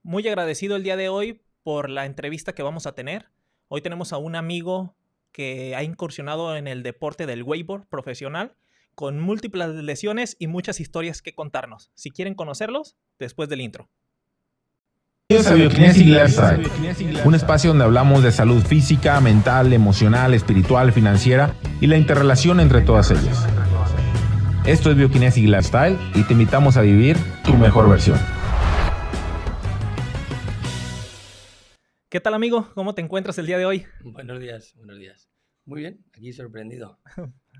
Muy agradecido el día de hoy por la entrevista que vamos a tener. Hoy tenemos a un amigo que ha incursionado en el deporte del wakeboard profesional con múltiples lesiones y muchas historias que contarnos. Si quieren conocerlos, después del intro. Bienvenidos a Biokinetic Lifestyle, un espacio donde hablamos de salud física, mental, emocional, espiritual, financiera y la interrelación entre todas ellas. Esto es Biokinetic Lifestyle y te invitamos a vivir tu mejor versión. ¿Qué tal, amigo? ¿Cómo te encuentras el día de hoy? Buenos días, buenos días. Muy bien, aquí sorprendido.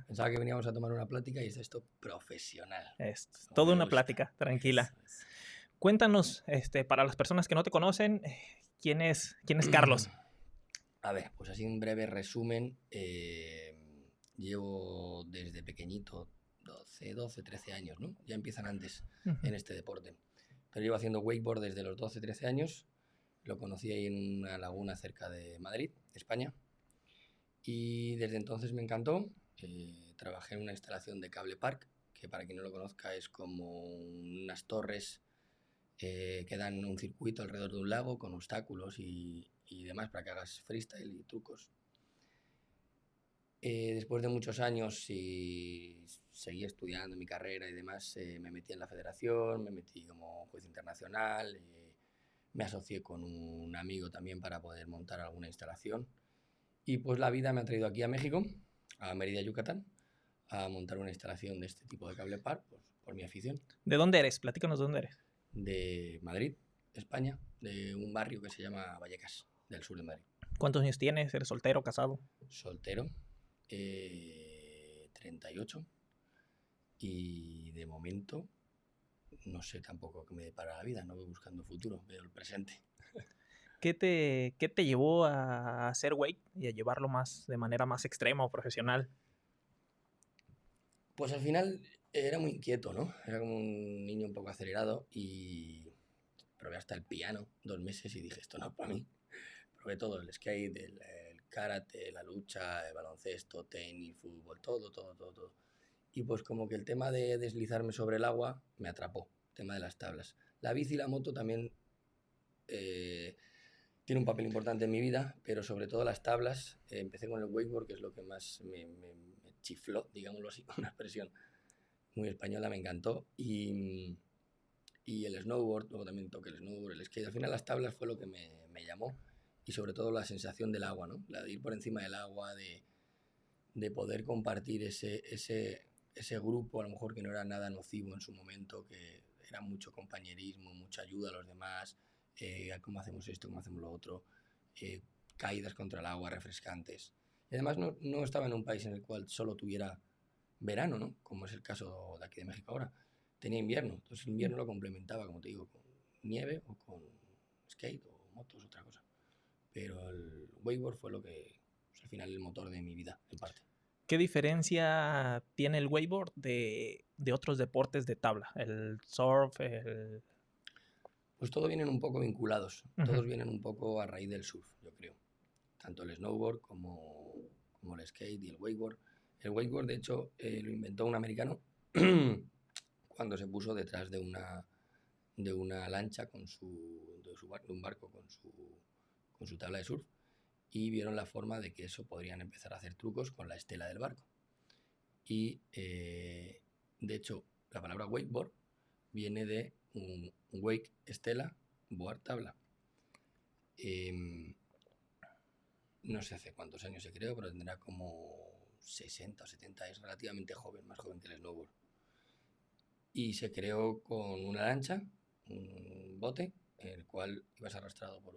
Pensaba que veníamos a tomar una plática y es esto profesional. Es toda una plática, tranquila. Eso es. Cuéntanos, para las personas que no te conocen, ¿quién es Carlos? A ver, pues así un breve resumen. Llevo desde pequeñito 12, 13 años, ¿no? Ya empiezan antes en este deporte. Pero llevo haciendo wakeboard desde los 12, 13 años. Lo conocí ahí en una laguna cerca de Madrid, España. Y desde entonces me encantó. Trabajé en una instalación de cable park, que para quien no lo conozca es como unas torres que dan un circuito alrededor de un lago con obstáculos y demás para que hagas freestyle y trucos. Después de muchos años y seguí estudiando mi carrera y demás, me metí en la federación, me metí como juez internacional, me asocié con un amigo también para poder montar alguna instalación. Y pues la vida me ha traído aquí a México, a Mérida, Yucatán, a montar una instalación de este tipo de cable park, pues, por mi afición. ¿De dónde eres? Platícanos de dónde eres. De Madrid, España, de un barrio que se llama Vallecas, del sur de Madrid. ¿Cuántos años tienes? ¿Eres soltero, casado? Soltero, 38, y de momento no sé tampoco qué me depara la vida, no voy buscando futuro, veo el presente. ¿Qué te llevó a hacer wake y a llevarlo de manera más extrema o profesional? Pues al final era muy inquieto, ¿no? Era como un niño un poco acelerado y probé hasta el piano 2 meses y dije, esto no es para mí. Probé todo, el skate, el karate, la lucha, el baloncesto, tenis, fútbol, todo. Y pues como que el tema de deslizarme sobre el agua me atrapó, el tema de las tablas. La bici y la moto también tiene un papel importante en mi vida, pero sobre todo las tablas. Empecé con el wakeboard, que es lo que más me chifló, digámoslo así, una expresión muy española, me encantó. Y el snowboard, luego también toqué el snowboard, el skate. Al final las tablas fue lo que me llamó, y sobre todo la sensación del agua, ¿no? La de ir por encima del agua, de poder compartir ese grupo, a lo mejor que no era nada nocivo en su momento, que era mucho compañerismo, mucha ayuda a los demás, cómo hacemos esto, cómo hacemos lo otro, caídas contra el agua refrescantes. Y además no estaba en un país en el cual solo tuviera verano, ¿no? Como es el caso de aquí de México ahora. Tenía invierno, entonces el invierno lo complementaba, como te digo, con nieve o con skate o motos, otra cosa. Pero el wakeboard fue lo que, pues, al final, el motor de mi vida, en parte. ¿Qué diferencia tiene el wakeboard de otros deportes de tabla? El surf, Pues todos vienen un poco vinculados, todos Uh-huh. vienen un poco a raíz del surf, yo creo. Tanto el snowboard como el skate y el wakeboard. El wakeboard, de hecho, lo inventó un americano cuando se puso detrás de una lancha de un barco con su tabla de surf, y vieron la forma de que eso podrían empezar a hacer trucos con la estela del barco. Y de hecho, la palabra wakeboard viene de un wake, estela, board, tabla. No sé hace cuántos años se creó, pero tendrá como 60 o 70, es relativamente joven, más joven que el snowboard. Y se creó con una lancha, un bote, en el cual ibas arrastrado por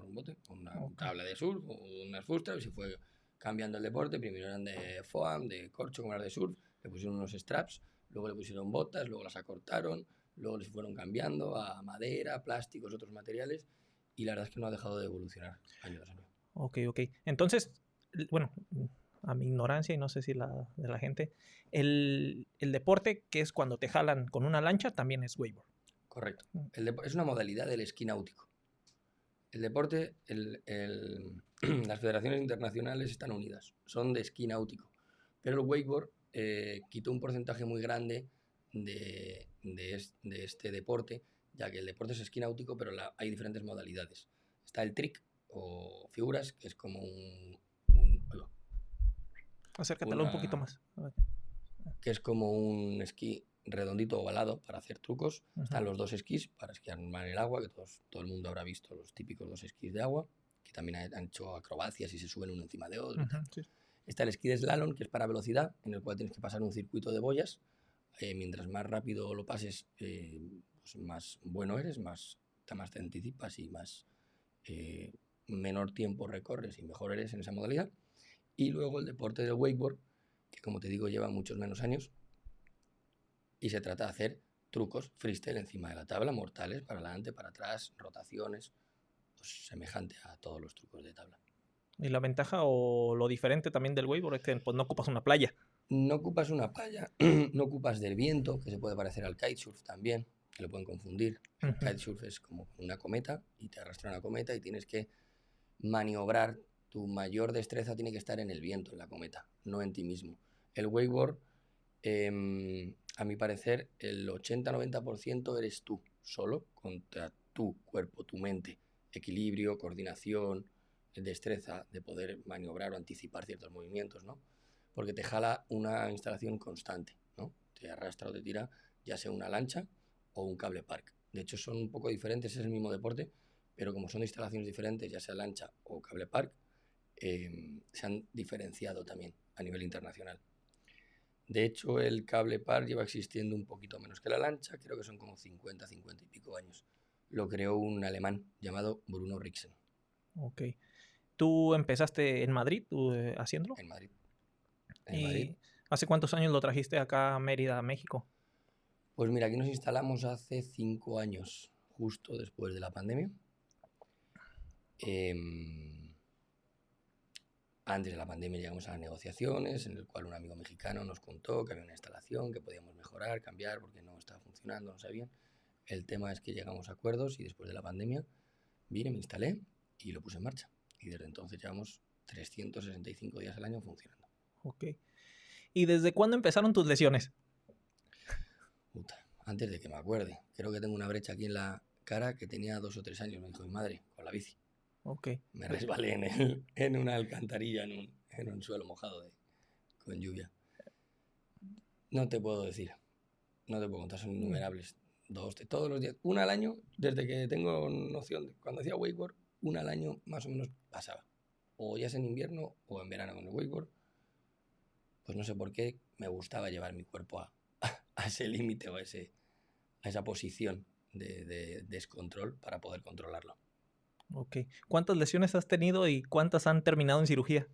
un bote, con una tabla de surf o unas fustras, y se fue cambiando el deporte. Primero eran de foam, de corcho, como las de surf, le pusieron unos straps, luego le pusieron botas, luego las acortaron, luego les fueron cambiando a madera, plásticos, otros materiales, y la verdad es que no ha dejado de evolucionar año tras año. Ok. Entonces, bueno, a mi ignorancia y no sé si de la gente, el deporte que es cuando te jalan con una lancha también es wakeboard. Correcto. Es una modalidad del esquí náutico. El deporte, las federaciones internacionales están unidas, son de esquí náutico, pero el wakeboard quitó un porcentaje muy grande de este deporte ya que el deporte es esquí náutico, pero hay diferentes modalidades. Está el trick o figuras, que es como Acércatelo un poquito más. que es como un esquí redondito ovalado para hacer trucos. Están los dos esquís para esquiar en el agua, que todo el mundo habrá visto los típicos dos esquís de agua, que también han hecho acrobacias y se suben uno encima de otro. Sí. Está el esquí de slalom, que es para velocidad, en el cual tienes que pasar un circuito de boyas. Mientras más rápido lo pases, pues más bueno eres, más te anticipas y más menor tiempo recorres y mejor eres en esa modalidad. Y luego el deporte del wakeboard, que como te digo lleva muchos menos años, y se trata de hacer trucos freestyle encima de la tabla, mortales, para adelante, para atrás, rotaciones, pues semejante a todos los trucos de tabla. ¿Y la ventaja o lo diferente también del wakeboard es que pues, no ocupas una playa? No ocupas una playa, no ocupas del viento, que se puede parecer al kitesurf también, que lo pueden confundir. El kitesurf es como una cometa y te arrastra una cometa y tienes que maniobrar. Tu mayor destreza tiene que estar en el viento, en la cometa, no en ti mismo. El wakeboard, a mi parecer, el 80-90% eres tú, solo, contra tu cuerpo, tu mente. Equilibrio, coordinación, destreza de poder maniobrar o anticipar ciertos movimientos, ¿no? Porque te jala una instalación constante, ¿no? Te arrastra o te tira, ya sea una lancha o un cable park. De hecho, son un poco diferentes, es el mismo deporte, pero como son de instalaciones diferentes, ya sea lancha o cable park, se han diferenciado también a nivel internacional. De hecho, el cable park lleva existiendo un poquito menos que la lancha, creo que son como 50 y pico años. Lo creó un alemán llamado Bruno Rixen. Ok. ¿Tú empezaste en Madrid haciéndolo? En Madrid. ¿Y hace cuántos años lo trajiste acá a Mérida, México? Pues mira, aquí nos instalamos hace 5 años, justo después de la pandemia. Antes de la pandemia llegamos a las negociaciones, en el cual un amigo mexicano nos contó que había una instalación que podíamos mejorar, cambiar, porque no estaba funcionando, no sabían. El tema es que llegamos a acuerdos y después de la pandemia vine, me instalé y lo puse en marcha. Y desde entonces llevamos 365 días al año funcionando. Ok. ¿Y desde cuándo empezaron tus lesiones? Puta, antes de que me acuerde. Creo que tengo una brecha aquí en la cara que tenía 2 o 3 años, me dijo mi madre, con la bici. Okay. Me resbalé en una alcantarilla, en un suelo mojado con lluvia. No te puedo decir, no te puedo contar, son innumerables. Todos los días, una al año, desde que tengo noción de cuando hacía wakeboard, una al año más o menos pasaba. O ya sea en invierno o en verano con el wakeboard. Pues no sé por qué me gustaba llevar mi cuerpo a ese límite o a esa posición de descontrol para poder controlarlo. Ok. ¿Cuántas lesiones has tenido y cuántas han terminado en cirugía?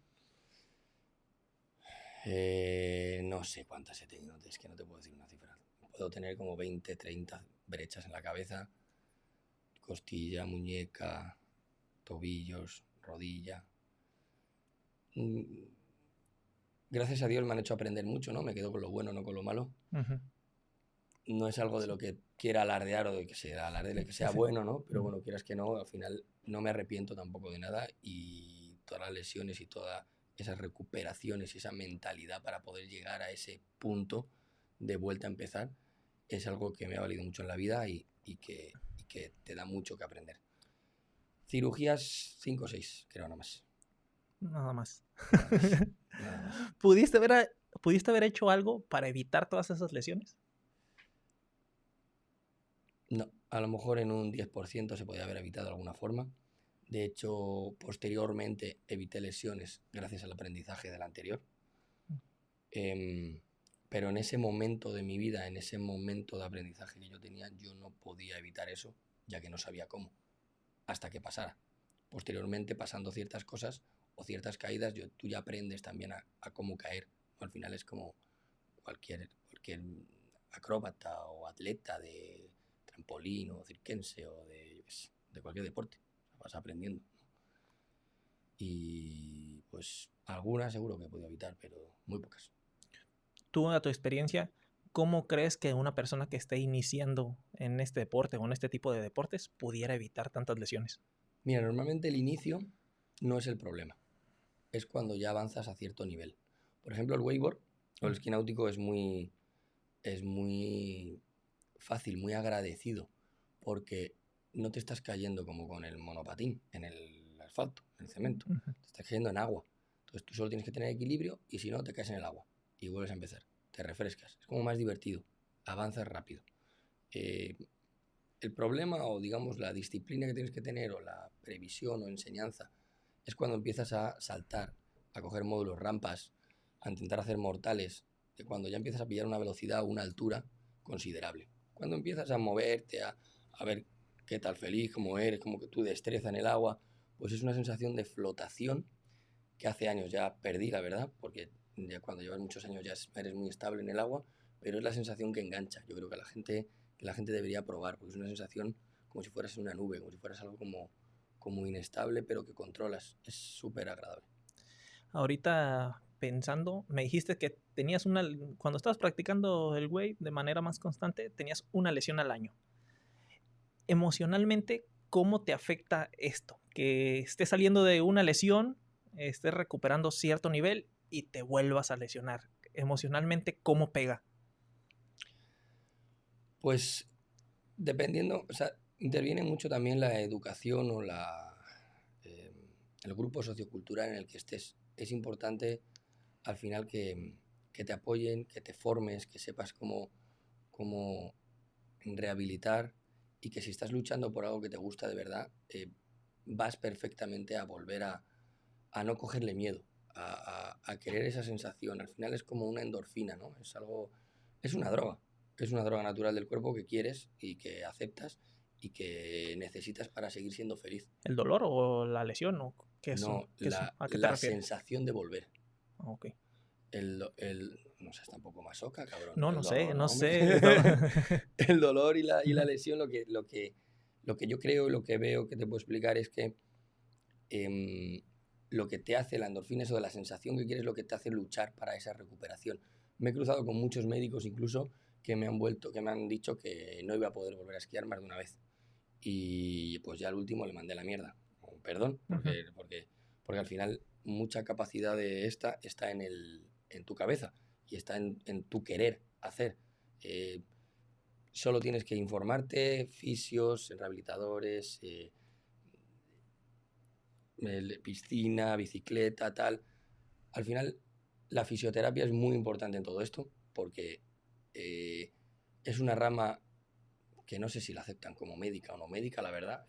No sé cuántas he tenido, es que no te puedo decir una cifra. Puedo tener como 20, 30 brechas en la cabeza, costilla, muñeca, tobillos, rodilla. Gracias a Dios me han hecho aprender mucho, ¿no? Me quedo con lo bueno, no con lo malo. No es algo de lo que quiera alardear o de que sea alarde de que sea bueno, ¿no? Pero bueno, quieras que no, al final no me arrepiento tampoco de nada y todas las lesiones y todas esas recuperaciones y esa mentalidad para poder llegar a ese punto de vuelta a empezar es algo que me ha valido mucho en la vida y que te da mucho que aprender. Cirugías 5 o 6, creo, nada más. Nada más. Nada más. ¿Pudiste haber hecho algo para evitar todas esas lesiones? No, a lo mejor en un 10% se podía haber evitado de alguna forma. De hecho, posteriormente evité lesiones gracias al aprendizaje del anterior. Pero en ese momento de mi vida, en ese momento de aprendizaje que yo tenía, yo no podía evitar eso, ya que no sabía cómo, hasta que pasara. Posteriormente, pasando ciertas cosas o ciertas caídas, tú ya aprendes también a cómo caer. Al final es como cualquier acróbata o atleta de trampolín o cirquense o de cualquier deporte. Vas aprendiendo. Y pues algunas seguro que he podido evitar, pero muy pocas. Tú, a tu experiencia, ¿cómo crees que una persona que esté iniciando en este deporte o en este tipo de deportes pudiera evitar tantas lesiones? Mira, normalmente el inicio no es el problema. Es cuando ya avanzas a cierto nivel. Por ejemplo, el wakeboard o el esquí náutico es muy fácil, muy agradecido porque no te estás cayendo como con el monopatín en el asfalto, en el cemento, te estás cayendo en agua. Entonces tú solo tienes que tener equilibrio y si no te caes en el agua y vuelves a empezar, te refrescas. Es como más divertido, avanzas rápido. El problema o digamos la disciplina que tienes que tener o la previsión o enseñanza es cuando empiezas a saltar, a coger módulos, rampas, a intentar hacer mortales, que cuando ya empiezas a pillar una velocidad o una altura considerable. Cuando empiezas a moverte, a ver qué tal feliz, cómo eres, como que tu destreza en el agua, pues es una sensación de flotación que hace años ya perdí, la verdad, porque ya cuando llevas muchos años ya eres muy estable en el agua, pero es la sensación que engancha. Yo creo que la gente debería probar, porque es una sensación como si fueras en una nube, como si fueras algo como inestable, pero que controlas. Es súper agradable. Ahorita pensando, me dijiste que tenías cuando estabas practicando el wave de manera más constante, tenías una lesión al año. Emocionalmente, ¿cómo te afecta esto? Que estés saliendo de una lesión, estés recuperando cierto nivel y te vuelvas a lesionar. Emocionalmente, ¿cómo pega? Pues dependiendo, o sea, interviene mucho también la educación o el grupo sociocultural en el que estés. Es importante al final que te apoyen, que te formes, que sepas cómo rehabilitar y que si estás luchando por algo que te gusta de verdad, vas perfectamente a volver a no cogerle miedo, a querer esa sensación. Al final es como una endorfina, ¿no? Es una droga natural del cuerpo que quieres y que aceptas y que necesitas para seguir siendo feliz. ¿El dolor o la lesión? ¿O qué es, No, ¿A qué te la refieres? sensación de volver. Ok. No seas tampoco masoca, cabrón. No, El no sé, dolor, no no, hombre. sé. El dolor y la lesión, lo que yo creo y lo que veo que te puedo explicar es que lo que te hace la endorfina, eso de la sensación que quieres, lo que te hace luchar para esa recuperación. Me he cruzado con muchos médicos incluso que me han dicho que no iba a poder volver a esquiar más de una vez. Y pues ya al último le mandé la mierda. Perdón, porque al final mucha capacidad de esta está en tu cabeza y está en tu querer hacer. Solo tienes que informarte, fisios, rehabilitadores, piscina, bicicleta, tal. Al final, la fisioterapia es muy importante en todo esto porque es una rama que no sé si la aceptan como médica o no médica, la verdad.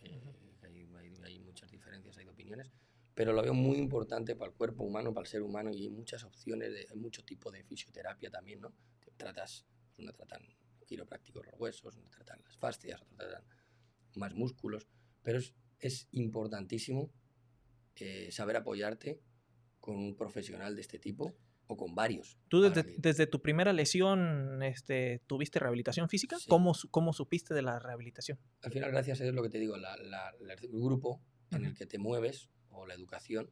Hay muchas diferencias, hay opiniones, pero lo veo muy importante para el cuerpo humano, para el ser humano, y hay muchas opciones, hay mucho tipo de fisioterapia también, ¿no? Unos tratan quiroprácticos los huesos, unos tratan las fascias, otros tratan más músculos, pero es importantísimo saber apoyarte con un profesional de este tipo o con varios. ¿Tú desde tu primera lesión tuviste rehabilitación física? Sí. ¿Cómo supiste de la rehabilitación? Al final, gracias a Dios, lo que te digo, el grupo en el que te mueves o la educación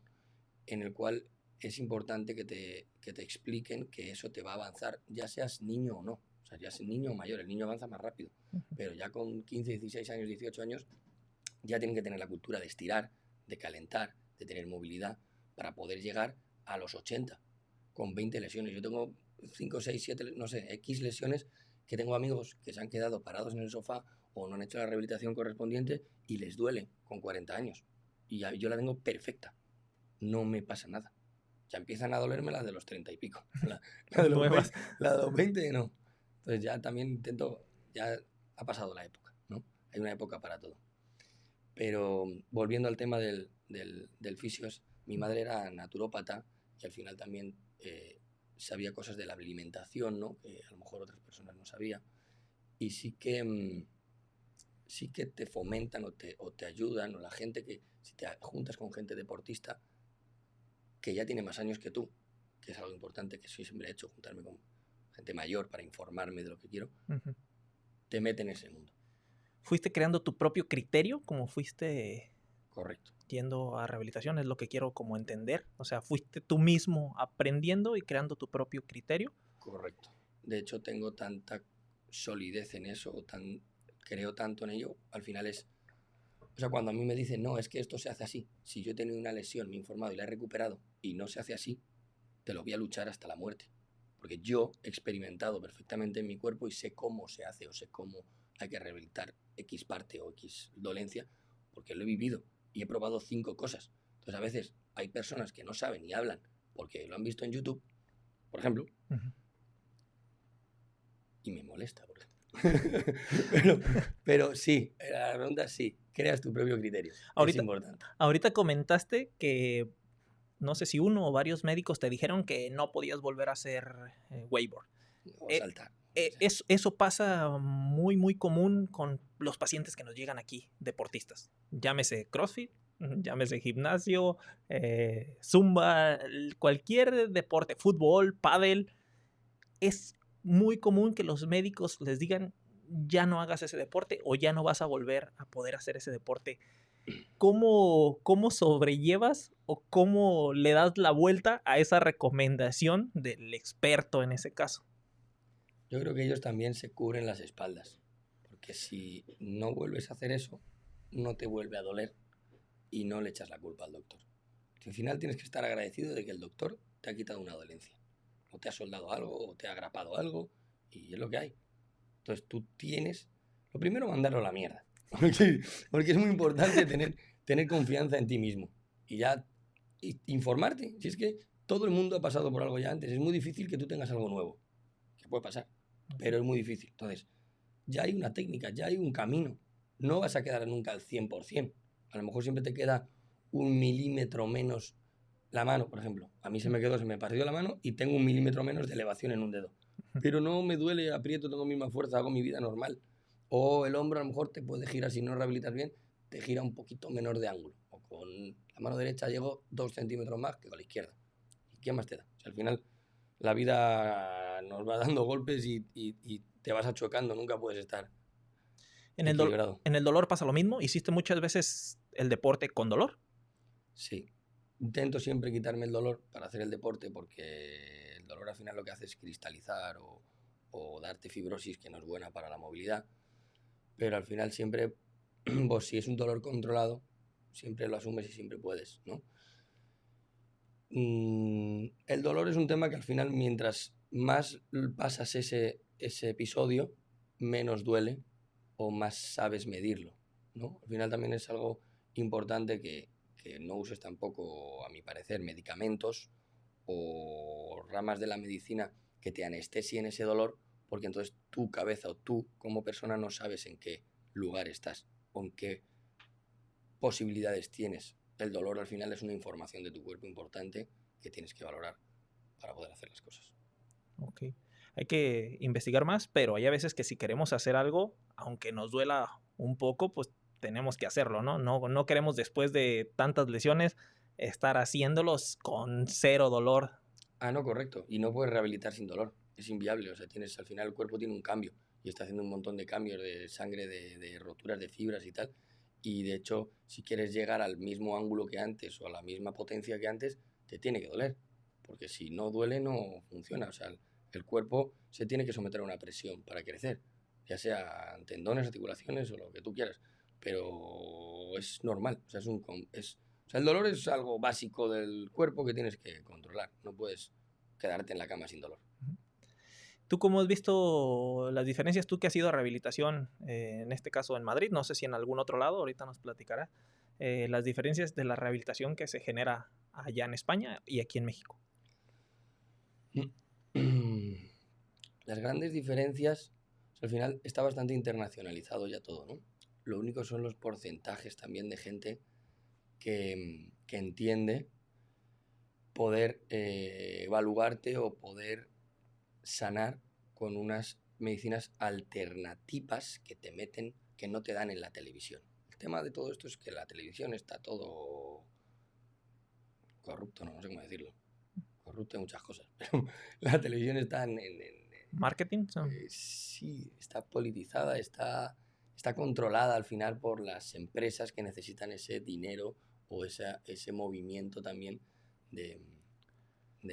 en el cual es importante que te expliquen que eso te va a avanzar, ya seas niño o no. O sea, ya seas niño o mayor, el niño avanza más rápido. Pero ya con 15, 16 años, 18 años, ya tienen que tener la cultura de estirar, de calentar, de tener movilidad para poder llegar a los 80 con 20 lesiones. Yo tengo 5, 6, 7, no sé, X lesiones que tengo amigos que se han quedado parados en el sofá o no han hecho la rehabilitación correspondiente y les duele con 40 años. Y yo la tengo perfecta. No me pasa nada. Ya empiezan a dolerme las de los 30 y pico. La de los 20 no. Entonces ya también ya ha pasado la época, ¿no? Hay una época para todo. Pero volviendo al tema del fisio, mi madre era naturópata y al final también sabía cosas de la alimentación, ¿no? Que a lo mejor otras personas no sabían. Y sí que te fomentan o te ayudan, o la gente que, si te juntas con gente deportista que ya tiene más años que tú, que es algo importante que soy siempre he hecho, juntarme con gente mayor para informarme de lo que quiero, te meten en ese mundo. ¿Fuiste creando tu propio criterio como fuiste Correcto. yendo a rehabilitación? Es lo que quiero como entender. O sea, fuiste tú mismo aprendiendo y creando tu propio criterio. Correcto. De hecho, tengo tanta solidez en eso, creo tanto en ello, al final o sea, cuando a mí me dicen, no, es que esto se hace así, si yo he tenido una lesión, me he informado y la he recuperado y no se hace así, te lo voy a luchar hasta la muerte. Porque yo he experimentado perfectamente en mi cuerpo y sé cómo se hace o sé cómo hay que rehabilitar X parte o X dolencia, porque lo he vivido y he probado 5 cosas. Entonces a veces hay personas que no saben ni hablan porque lo han visto en YouTube, por ejemplo, y me molesta, por ejemplo. pero sí, la pregunta es sí, creas tu propio criterio. Es importante. Ahorita comentaste que no sé si uno o varios médicos te dijeron que no podías volver a hacer wakeboard. O saltar. Eso pasa muy, muy común con los pacientes que nos llegan aquí, deportistas. Llámese CrossFit, llámese gimnasio, zumba, cualquier deporte, fútbol, pádel. Es muy común que los médicos les digan ya no hagas ese deporte o ya no vas a volver a poder hacer ese deporte. ¿Cómo sobrellevas o cómo le das la vuelta a esa recomendación del experto en ese caso? Yo creo que ellos también se cubren las espaldas, porque si no vuelves a hacer eso, no te vuelve a doler y no le echas la culpa al doctor. Al final tienes que estar agradecido de que el doctor te ha quitado una dolencia, o te ha soldado algo, o te ha grapado algo, y es lo que hay. Entonces tú tienes, lo primero, mandarlo a la mierda, porque es muy importante tener confianza en ti mismo y ya informarte. Si es que todo el mundo ha pasado por algo ya antes, es muy difícil que tú tengas algo nuevo, que puede pasar, pero es muy difícil. Entonces, ya hay una técnica, ya hay un camino. No vas a quedar nunca al 100%. A lo mejor siempre te queda 1 milímetro menos la mano, por ejemplo. A mí se me partió la mano y tengo 1 milímetro menos de elevación en un dedo. Pero no me duele, aprieto, tengo misma fuerza, hago mi vida normal. O el hombro a lo mejor te puede girar, si no rehabilitas bien, te gira un poquito menor de ángulo. O con la mano derecha llego 2 centímetros más que con la izquierda. ¿Y qué más te da? O sea, al final la vida nos va dando golpes y te vas achocando, nunca puedes estar equilibrado. ¿En el dolor pasa lo mismo? ¿Hiciste muchas veces el deporte con dolor? Sí. Intento siempre quitarme el dolor para hacer el deporte, porque el dolor al final lo que hace es cristalizar o darte fibrosis, que no es buena para la movilidad. Pero al final siempre, pues si es un dolor controlado, siempre lo asumes y siempre puedes, ¿no? El dolor es un tema que al final, mientras más pasas ese episodio, menos duele o más sabes medirlo, ¿no? Al final también es algo importante que no uses tampoco, a mi parecer, medicamentos o ramas de la medicina que te anestesien ese dolor, porque entonces tu cabeza o tú como persona no sabes en qué lugar estás o en qué posibilidades tienes. El dolor al final es una información de tu cuerpo importante que tienes que valorar para poder hacer las cosas. Ok. Hay que investigar más, pero hay a veces que si queremos hacer algo, aunque nos duela un poco, pues tenemos que hacerlo, ¿no? No queremos después de tantas lesiones estar haciéndolos con 0 dolor. Ah, no, correcto. Y no puedes rehabilitar sin dolor. Es inviable. O sea, al final el cuerpo tiene un cambio y está haciendo un montón de cambios de sangre, de roturas de fibras y tal. Y de hecho, si quieres llegar al mismo ángulo que antes o a la misma potencia que antes, te tiene que doler. Porque si no duele, no funciona. O sea, el cuerpo se tiene que someter a una presión para crecer, ya sea tendones, articulaciones o lo que tú quieras. Pero es normal. O sea, el dolor es algo básico del cuerpo que tienes que controlar. No puedes quedarte en la cama sin dolor. ¿Tú cómo has visto las diferencias? Tú que has ido a rehabilitación, en este caso en Madrid, no sé si en algún otro lado, ahorita nos platicará, las diferencias de la rehabilitación que se genera allá en España y aquí en México. Las grandes diferencias, al final está bastante internacionalizado ya todo, ¿no? Lo único son los porcentajes también de gente que entiende poder evaluarte o poder sanar con unas medicinas alternativas que te meten, que no te dan en la televisión. El tema de todo esto es que la televisión está todo corrupto, no sé cómo decirlo. Corrupto en muchas cosas, pero la televisión está en ¿Marketing? Sí, está politizada, está controlada al final por las empresas que necesitan ese dinero o ese movimiento también de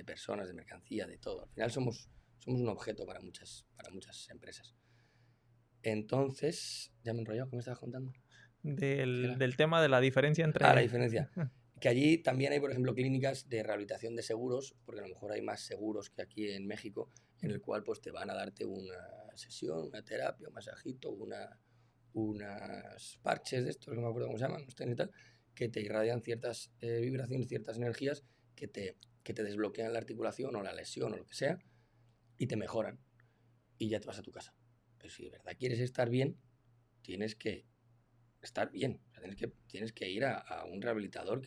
personas, de mercancía, de todo. Al final somos un objeto para muchas empresas. Entonces, ya me he enrollado, ¿qué me estabas contando? Del tema de la diferencia entre... la diferencia. Que allí también hay, por ejemplo, clínicas de rehabilitación de seguros, porque a lo mejor hay más seguros que aquí en México, en el cual pues te van a darte unas sesión, una terapia, un masajito, unas parches de estos, no me acuerdo cómo se llaman, y tal, que te irradian ciertas vibraciones, ciertas energías que te desbloquean la articulación o la lesión o lo que sea y te mejoran y ya te vas a tu casa. Pero si de verdad quieres estar bien, tienes que estar bien. O sea, tienes que ir a un rehabilitador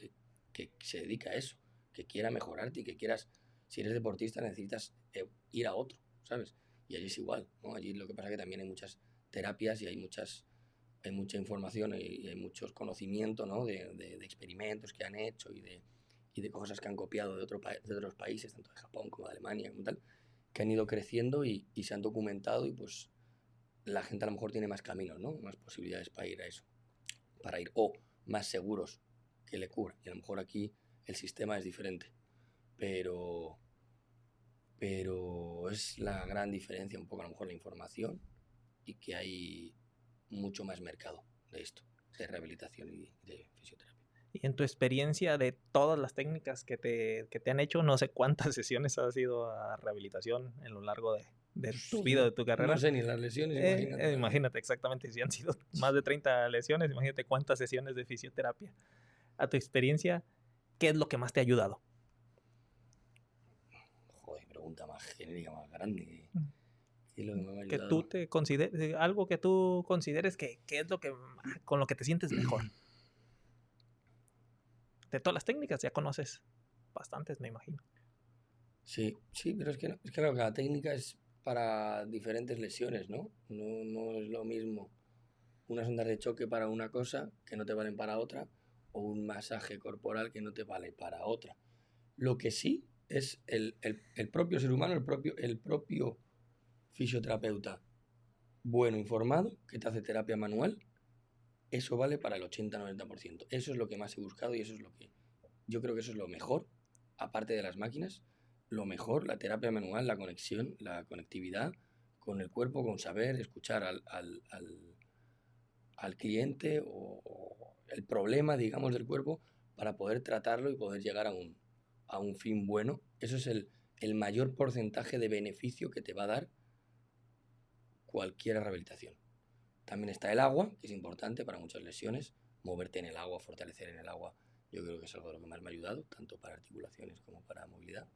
que se dedica a eso, que quiera mejorarte y que quieras, si eres deportista, necesitas ir a otro, ¿sabes? Y allí es igual, ¿no? Allí lo que pasa es que también hay muchas terapias y hay mucha información y hay muchos conocimientos, ¿no? de experimentos que han hecho y de cosas que han copiado de otros países, tanto de Japón como de Alemania, como tal, que han ido creciendo y se han documentado y pues la gente a lo mejor tiene más caminos, ¿no? Más posibilidades para ir a eso, o más seguros que le cubran. Y a lo mejor aquí el sistema es diferente, pero es la gran diferencia un poco a lo mejor la información y que hay mucho más mercado de esto, de rehabilitación y de fisioterapia. Y en tu experiencia de todas las técnicas que te han hecho, no sé cuántas sesiones has ido a rehabilitación en lo largo de tu vida, de tu carrera. No sé ni las lesiones, imagínate. Imagínate, exactamente, si han sido más de 30 lesiones, imagínate cuántas sesiones de fisioterapia. A tu experiencia, ¿qué es lo que más te ha ayudado? Joder, pregunta más genérica, más grande. ¿Qué es lo que me ha ayudado? Que tú te consideres, algo que tú consideres que es lo que con lo que te sientes mejor. De todas las técnicas ya conoces bastantes, me imagino. Sí, pero es que claro, cada técnica es para diferentes lesiones, ¿no? No es lo mismo unas ondas de choque para una cosa que no te valen para otra, o un masaje corporal que no te vale para otra. Lo que sí es el propio ser humano, el propio fisioterapeuta bueno, informado, que te hace terapia manual, eso vale para el 80-90%. Eso es lo que más he buscado y eso es lo que yo creo que eso es lo mejor, aparte de las máquinas, lo mejor, la terapia manual, la conexión, la conectividad con el cuerpo, con saber escuchar al cliente o el problema, digamos, del cuerpo para poder tratarlo y poder llegar a un fin bueno. Eso es el mayor porcentaje de beneficio que te va a dar cualquier rehabilitación. También está el agua, que es importante para muchas lesiones, moverte en el agua, fortalecer en el agua. Yo creo que es algo de lo que más me ha ayudado, tanto para articulaciones como para movilidad.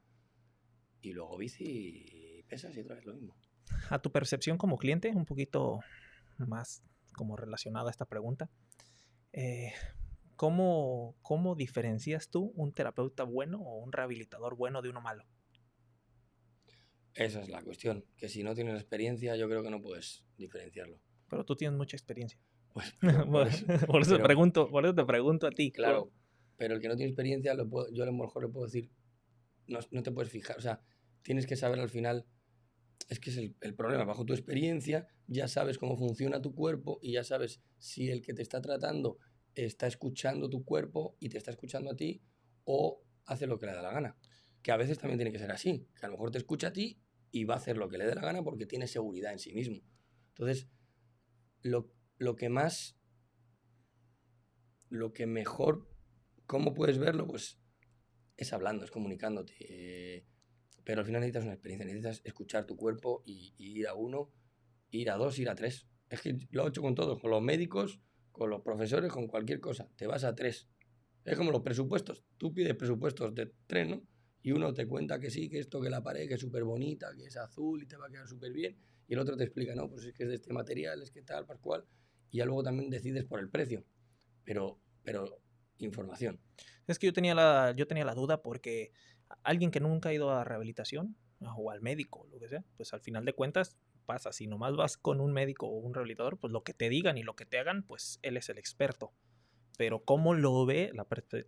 Y luego bici y pesas y otra vez lo mismo. A tu percepción como cliente, un poquito más como relacionada a esta pregunta, ¿cómo diferencias tú un terapeuta bueno o un rehabilitador bueno de uno malo? Esa es la cuestión, que si no tienes experiencia yo creo que no puedes diferenciarlo. Pero tú tienes mucha experiencia. Pues, por eso te pregunto a ti. Claro, pero el que no tiene experiencia, yo a lo mejor le puedo decir, no te puedes fijar, o sea, tienes que saber al final, es que es el problema, bajo tu experiencia ya sabes cómo funciona tu cuerpo y ya sabes si el que te está tratando está escuchando tu cuerpo y te está escuchando a ti o hace lo que le da la gana. Que a veces también tiene que ser así, que a lo mejor te escucha a ti y va a hacer lo que le dé la gana porque tiene seguridad en sí mismo. Entonces, lo que mejor, ¿cómo puedes verlo? Pues es hablando, es comunicándote. Pero al final necesitas una experiencia, necesitas escuchar tu cuerpo y ir a uno, ir a dos, ir a tres. Es que lo he hecho con todos, con los médicos, con los profesores, con cualquier cosa. Te vas a tres. Es como los presupuestos. Tú pides presupuestos de tres, ¿no? Y uno te cuenta que sí, que esto, que la pared, que es súper bonita, que es azul y te va a quedar súper bien. Y el otro te explica, no, pues es que es de este material, es que tal, pascual. Y ya luego también decides por el precio. Pero información. Es que yo tenía la duda porque alguien que nunca ha ido a rehabilitación o al médico o lo que sea, pues al final de cuentas pasa, si nomás vas con un médico o un rehabilitador, pues lo que te digan y lo que te hagan, pues él es el experto. Pero cómo lo ve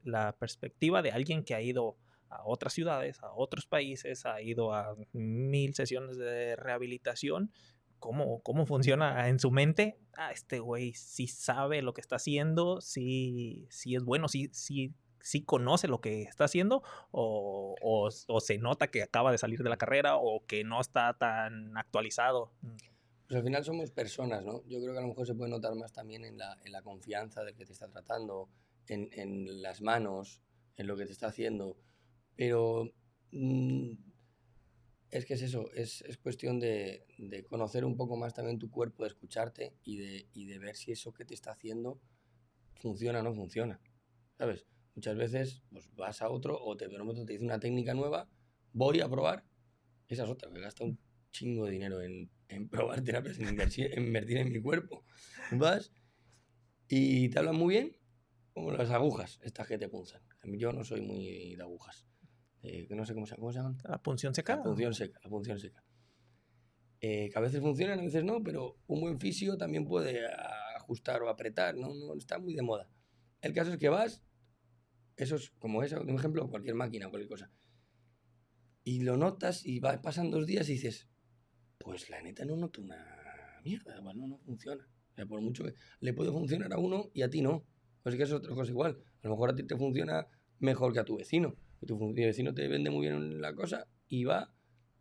la perspectiva de alguien que ha ido a otras ciudades, a otros países, ha ido a 1000 sesiones de rehabilitación, cómo funciona en su mente. Este güey sí sabe lo que está haciendo, sí es bueno, sí conoce lo que está haciendo, o se nota que acaba de salir de la carrera o que no está tan actualizado. Pues al final somos personas, ¿no? Yo creo que a lo mejor se puede notar más también en la confianza del que te está tratando, en las manos, en lo que te está haciendo. Pero Es que es eso, es cuestión de conocer un poco más también tu cuerpo, de escucharte y de ver si eso que te está haciendo funciona o no funciona, ¿sabes? Muchas veces pues, vas a otro o te dice una técnica nueva, voy a probar, esa es otra, que gasta un chingo de dinero en probar terapias, en invertir en mi cuerpo. Vas y te hablan muy bien, como las agujas, estas que te punzan. Yo no soy muy de agujas, que no sé cómo se llaman. ¿La punción seca? La punción seca, la punción seca. Que a veces funcionan, a veces no, pero un buen fisio también puede ajustar o apretar, no está muy de moda. El caso es que vas, eso es como eso, un ejemplo, cualquier máquina, cualquier cosa, y lo notas y pasan 2 días y dices, pues la neta no noto una mierda, igual no funciona. O sea, por mucho que le puede funcionar a uno y a ti no. Pues que es otra cosa igual. A lo mejor a ti te funciona mejor que a tu vecino. Y tu vecino te vende muy bien la cosa y va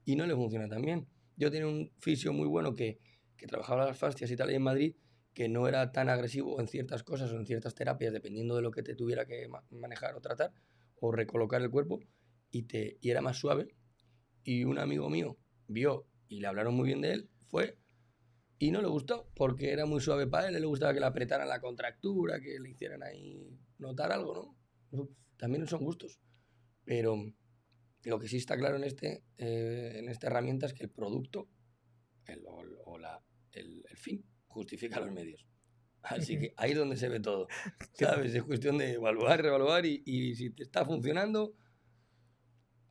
y no le funciona tan bien. Yo tenía un fisio muy bueno que trabajaba las fascias y tal ahí en Madrid, que no era tan agresivo en ciertas cosas o en ciertas terapias, dependiendo de lo que te tuviera que manejar o tratar, o recolocar el cuerpo, y era más suave. Y un amigo mío vio y le hablaron muy bien de él, fue y no le gustó, porque era muy suave para él, le gustaba que le apretaran la contractura, que le hicieran ahí notar algo, ¿no? También son gustos, pero lo que sí está claro en esta herramienta es que el producto el fin justifica los medios. Así que ahí es donde se ve todo, ¿sabes? Es cuestión de evaluar, reevaluar y si te está funcionando,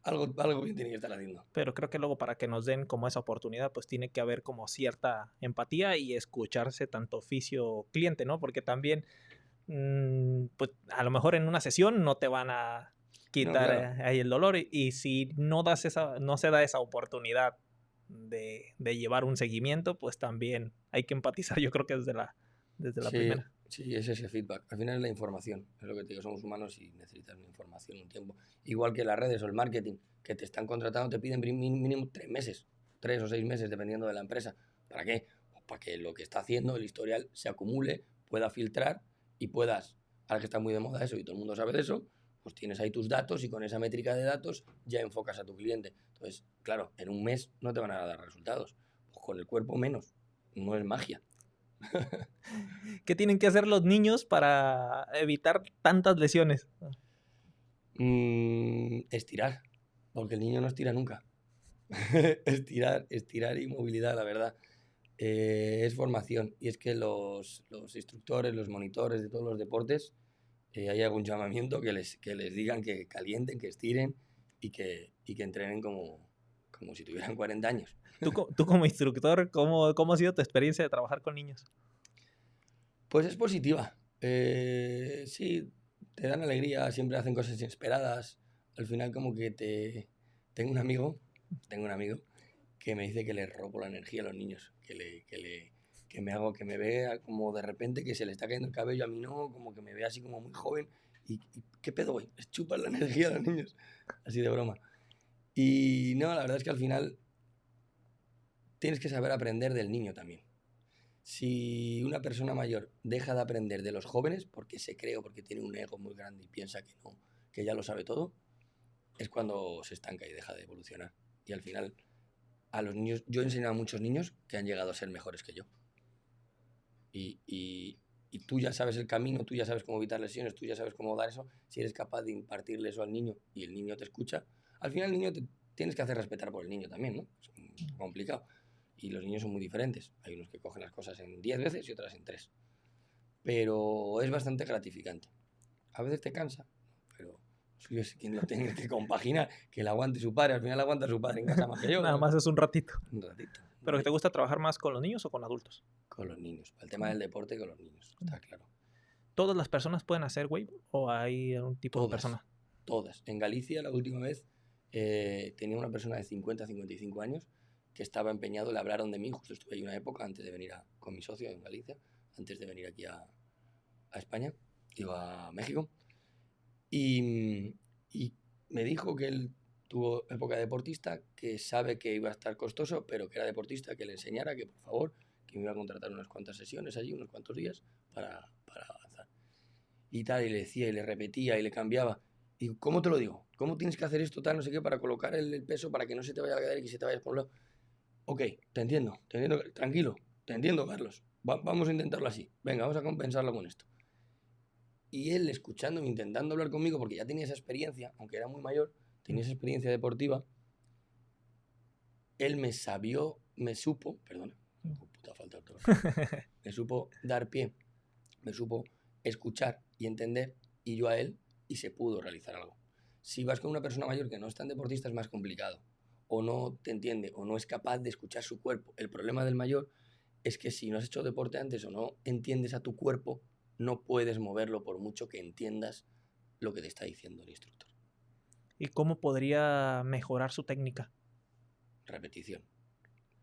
algo bien tiene que estar haciendo. Pero creo que luego para que nos den como esa oportunidad, pues tiene que haber como cierta empatía y escucharse tanto fisio-cliente, ¿no? Porque también, pues a lo mejor en una sesión no te van a quitar Claro. ahí el dolor y si no se da esa oportunidad de llevar un seguimiento, pues también hay que empatizar, yo creo que desde la Sí, primera. sí, es ese feedback. Al final es la información, es lo que te digo, somos humanos y necesitas una información, un tiempo. Igual que las redes o el marketing, que te están contratando, te piden mínimo 3 meses, 3 o 6 meses, dependiendo de la empresa. ¿Para qué? Pues para que lo que está haciendo, el historial, se acumule, pueda filtrar y puedas, ahora que está muy de moda eso y todo el mundo sabe de eso, pues tienes ahí tus datos y con esa métrica de datos ya enfocas a tu cliente. Entonces, claro, en un mes no te van a dar resultados. Pues con el cuerpo menos, no es magia. ¿Qué tienen que hacer los niños para evitar tantas lesiones? Estirar, porque el niño no estira nunca. Estirar y movilidad, la verdad. Es formación. Y es que los instructores, los monitores de todos los deportes, hay algún llamamiento que les digan que calienten, que estiren y que entrenen como si tuvieran 40 años. Tú como instructor, ¿cómo ha sido tu experiencia de trabajar con niños? Pues es positiva. Sí, te dan alegría, siempre hacen cosas inesperadas. Al final como que Tengo un amigo que me dice que le robo la energía a los niños, que me vea como de repente que se le está cayendo el cabello, a mí no, como que me ve así como muy joven y ¿qué pedo, güey? Es chupar la energía a los niños, así de broma. Y no, la verdad es que al final tienes que saber aprender del niño también. Si una persona mayor deja de aprender de los jóvenes porque se cree o porque tiene un ego muy grande y piensa que no, que ya lo sabe todo, es cuando se estanca y deja de evolucionar. Y al final, a los niños, yo he enseñado a muchos niños que han llegado a ser mejores que yo. Y tú ya sabes el camino, tú ya sabes cómo evitar lesiones, tú ya sabes cómo dar eso. Si eres capaz de impartirle eso al niño y el niño te escucha, al final el niño te tienes que hacer respetar por el niño también, ¿no? Es complicado. Y los niños son muy diferentes. Hay unos que cogen las cosas en 10 veces y otras en 3. Pero es bastante gratificante. A veces te cansa, pero suyo es quien lo tiene que compaginar, que le aguante su padre. Al final aguanta su padre en casa más que yo. Nada más es un ratito. Un ratito. ¿Pero que te gusta trabajar más con los niños o con adultos? Con los niños. El tema del deporte con los niños, está claro. ¿Todas las personas pueden hacer wave o hay algún tipo de persona? Todas. En Galicia la última vez tenía una persona de 50-55 años que estaba empeñado, le hablaron de mí, justo estuve ahí una época antes de venir con mi socio en Galicia, antes de venir aquí a España, iba a México, y me dijo que él tuvo época de deportista, que sabe que iba a estar costoso, pero que era deportista, que le enseñara, que por favor, que me iba a contratar unas cuantas sesiones allí, unos cuantos días, para avanzar. Y tal, y le decía, y le repetía, y le cambiaba. Digo, ¿cómo te lo digo? ¿Cómo tienes que hacer esto, tal, no sé qué, para colocar el peso para que no se te vaya a quedar y que se te vaya por un lado? Ok, te entiendo, tranquilo, te entiendo, Carlos. Vamos a intentarlo así. Venga, vamos a compensarlo con esto. Y él, escuchándome, intentando hablar conmigo, porque ya tenía esa experiencia, aunque era muy mayor, tenía esa experiencia deportiva, él me supo, perdona, puta falta de ortografía, me supo dar pie, me supo escuchar y entender, y yo a él, y se pudo realizar algo. Si vas con una persona mayor que no es tan deportista es más complicado, o no te entiende, o no es capaz de escuchar su cuerpo. El problema del mayor es que si no has hecho deporte antes o no entiendes a tu cuerpo, no puedes moverlo por mucho que entiendas lo que te está diciendo el instructor. ¿Y cómo podría mejorar su técnica? Repetición.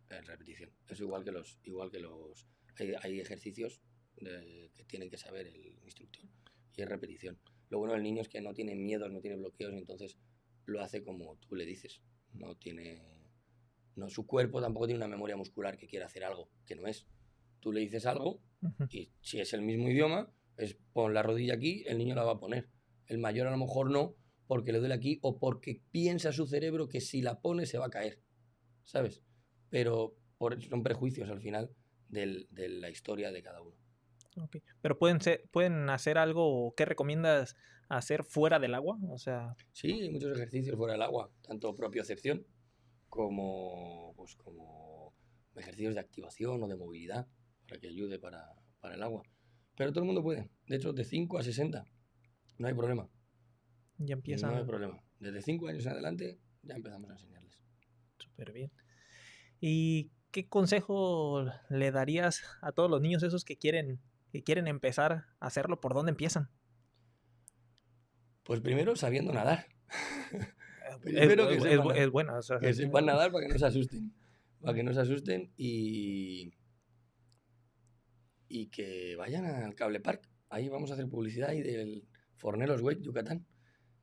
Repetición. Es igual que los... Hay ejercicios que tienen que saber el instructor y es repetición. Lo bueno del niño es que no tiene miedos, no tiene bloqueos, y entonces lo hace como tú le dices. Su cuerpo tampoco tiene una memoria muscular que quiera hacer algo que no es. Tú le dices algo y si es el mismo idioma, es pon la rodilla aquí, el niño la va a poner. El mayor a lo mejor no, porque le duele aquí o porque piensa su cerebro que si la pone se va a caer, ¿sabes? Pero son prejuicios al final de la historia de cada uno. Okay. Pero pueden hacer algo. ¿Qué recomiendas hacer fuera del agua? O sea, Sí, hay muchos ejercicios fuera del agua, tanto propiocepción como ejercicios de activación o de movilidad para que ayude para el agua. Pero todo el mundo puede. De hecho, de 5 a 60 no hay problema. ya empiezan. No hay problema. Desde 5 años en adelante ya empezamos a enseñarles. Súper bien. ¿Y qué consejo le darías a todos los niños esos que quieren empezar a hacerlo? ¿Por dónde empiezan? Pues primero sabiendo nadar. Primero es buena. O sea, que sepan nadar para que no se asusten. Para que no se asusten y que vayan al Cable Park. Ahí vamos a hacer publicidad ahí del Fornelos Wake, Yucatán.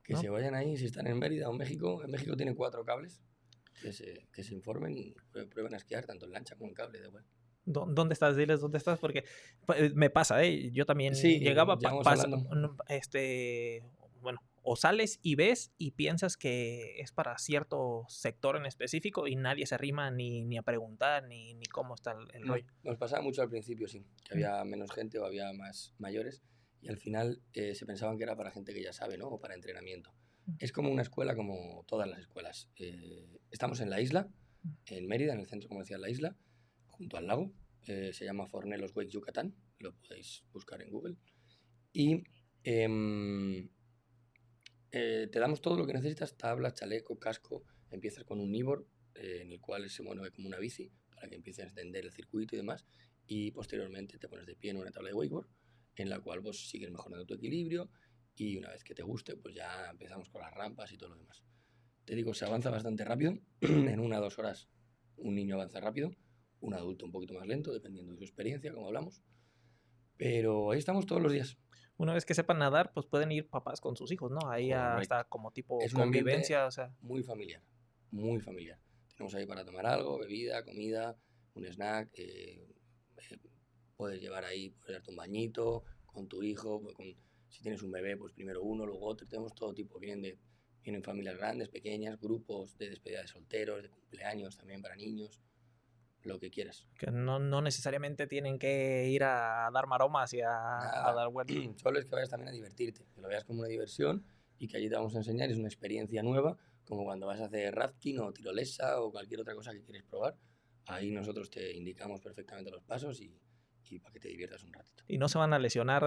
Que se vayan ahí si están en Mérida o en México. En México tiene 4 cables. Que se informen y prueben a esquiar tanto en lancha como en cable. De igual. ¿Dónde estás? Diles dónde estás, porque me pasa, ¿eh? Yo también Sí, llegaba, bueno, o sales y ves y piensas que es para cierto sector en específico y nadie se arrima ni a preguntar ni cómo está el rollo. Nos pasaba mucho al principio, sí, que había menos gente o había más mayores y al final se pensaban que era para gente que ya sabe, ¿no? O para entrenamiento. Es como una escuela como todas las escuelas. Estamos en la isla, en Mérida, en el centro comercial La Isla, junto al lago. Se llama Fornelos Wake Yucatán, lo podéis buscar en Google. Y te damos todo lo que necesitas, tablas, chaleco, casco. Empiezas con un nibor, en el cual se mueve como una bici, para que empieces a extender el circuito y demás. Y posteriormente te pones de pie en una tabla de wakeboard, en la cual vos sigues mejorando tu equilibrio. Y una vez que te guste, pues ya empezamos con las rampas y todo lo demás. Te digo, se avanza bastante rápido. En 1 o 2 horas un niño avanza rápido, un adulto un poquito más lento, dependiendo de su experiencia, como hablamos. Pero ahí estamos todos los días. Una vez que sepan nadar, pues pueden ir papás con sus hijos, ¿no? Ahí hasta como tipo es convivencia, o sea. Muy familiar, muy familiar. Tenemos ahí para tomar algo, bebida, comida, un snack. Puedes llevar ahí, puedes darte un bañito con tu hijo, si tienes un bebé, pues primero uno, luego otro. Tenemos todo tipo, vienen familias grandes, pequeñas, grupos de despedida de solteros, de cumpleaños también para niños. Lo que quieras. Que no necesariamente tienen que ir a dar maromas y a dar vueltas. Solo es que vayas también a divertirte, que lo veas como una diversión y que allí te vamos a enseñar, es una experiencia nueva, como cuando vas a hacer rafting o tirolesa o cualquier otra cosa que quieres probar. Ahí nosotros te indicamos perfectamente los pasos y para que te diviertas un ratito. Y no se van a lesionar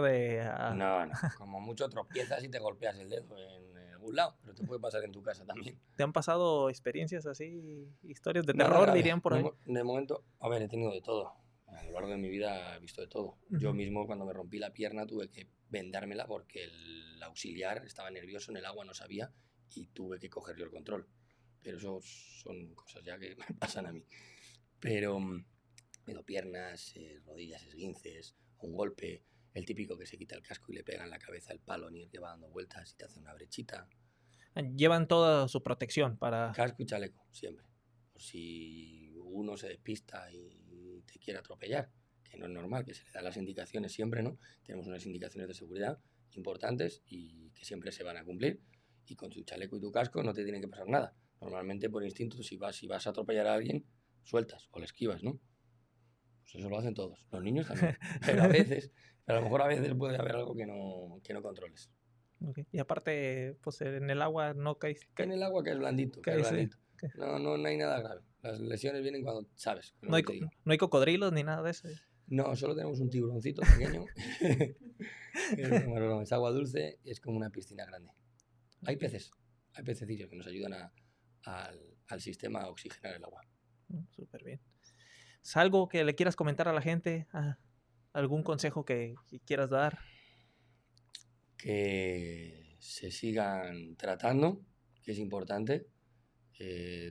No, como mucho tropiezas y te golpeas el dedo en algún lado, pero te puede pasar en tu casa también. ¿Te han pasado experiencias así, historias de terror, grave, dirían por ahí? De momento, a ver, he tenido de todo. A lo largo de mi vida he visto de todo. Yo mismo cuando me rompí la pierna tuve que vendármela porque el auxiliar estaba nervioso en el agua, no sabía y tuve que coger yo el control. Pero eso son cosas ya que me pasan a mí. Pero me do piernas, rodillas, esguinces, un golpe, el típico que se quita el casco y le pega en la cabeza el palo ni el que va dando vueltas y te hace una brechita. Llevan toda su protección para... Casco y chaleco, siempre. Por si uno se despista y te quiere atropellar, que no es normal, que se le dan las indicaciones siempre, ¿no? Tenemos unas indicaciones de seguridad importantes y que siempre se van a cumplir. y con tu chaleco y tu casco no te tiene que pasar nada. Normalmente por instinto si vas a atropellar a alguien, sueltas o le esquivas, ¿no? Pues eso lo hacen todos, los niños también, pero a lo mejor a veces puede haber algo que no controles. Okay. Y aparte, pues en el agua no caes. En el agua caes blandito, caes blandito. No hay nada grave. Las lesiones vienen cuando sabes. No hay cocodrilos ni nada de eso. No, solo tenemos un tiburoncito pequeño. Bueno, es agua dulce y es como una piscina grande. Hay pececillos que nos ayudan al sistema a oxigenar el agua. Súper bien. ¿Es algo que le quieras comentar a la gente? ¿Algún consejo que quieras dar? Que se sigan tratando, que es importante.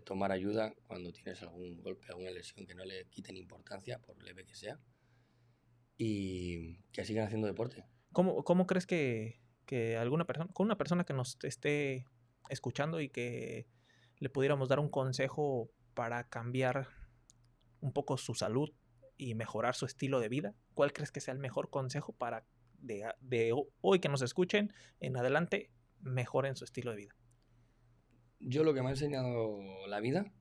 Tomar ayuda cuando tienes algún golpe, alguna lesión, que no le quiten importancia, por leve que sea. Y que sigan haciendo deporte. ¿Cómo crees que una persona que nos esté escuchando y que le pudiéramos dar un consejo para cambiar un poco su salud y mejorar su estilo de vida? ¿Cuál crees que sea el mejor consejo para de hoy que nos escuchen en adelante mejoren su estilo de vida? Yo lo que me ha enseñado la vida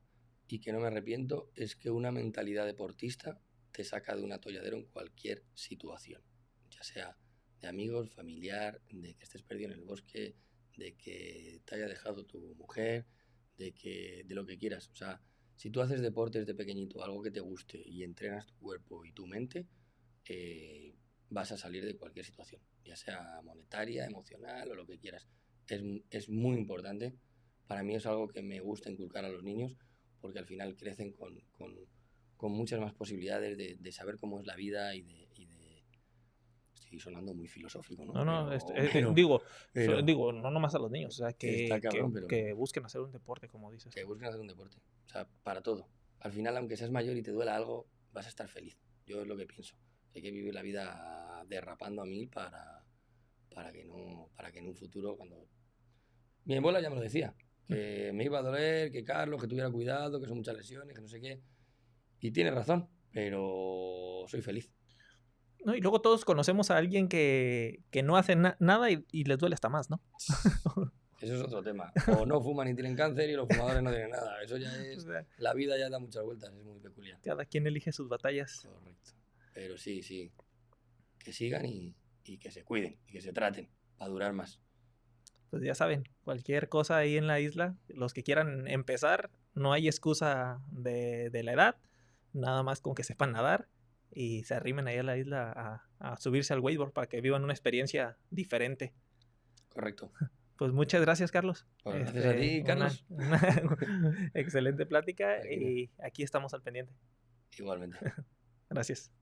y que no me arrepiento es que una mentalidad deportista te saca de un atolladero en cualquier situación, ya sea de amigos, familiar, de que estés perdido en el bosque, de que te haya dejado tu mujer, de lo que quieras. O sea, si tú haces deporte desde pequeñito, algo que te guste y entrenas tu cuerpo y tu mente, vas a salir de cualquier situación, ya sea monetaria, emocional o lo que quieras. Es muy importante. Para mí es algo que me gusta inculcar a los niños porque al final crecen con muchas más posibilidades de saber cómo es la vida y de... Estoy sonando muy filosófico, ¿no? Digo, no nomás a los niños, o sea, que busquen hacer un deporte, como dices. Que busquen hacer un deporte, o sea, para todo. Al final, aunque seas mayor y te duela algo, vas a estar feliz. Yo es lo que pienso. Hay que vivir la vida derrapando a 1000 para que en un futuro, cuando... Mi abuela ya me lo decía, que me iba a doler, que Carlos, que tuviera cuidado, que son muchas lesiones, que no sé qué. Y tiene razón, pero soy feliz. No, y luego todos conocemos a alguien que no hace nada y les duele hasta más, ¿no? Eso es otro tema. O no fuman y tienen cáncer y los fumadores no tienen nada. Eso ya es... La vida ya da muchas vueltas, es muy peculiar. Cada quien elige sus batallas. Correcto. Pero sí. Que sigan y que se cuiden y que se traten para durar más. Pues ya saben, cualquier cosa ahí en la isla, los que quieran empezar, no hay excusa de la edad, nada más con que sepan nadar y se arrimen ahí a la isla a subirse al wakeboard para que vivan una experiencia diferente. Correcto. Pues muchas gracias, Carlos. Pues gracias a ti, Carlos. Una excelente plática y aquí estamos al pendiente. Igualmente. Gracias.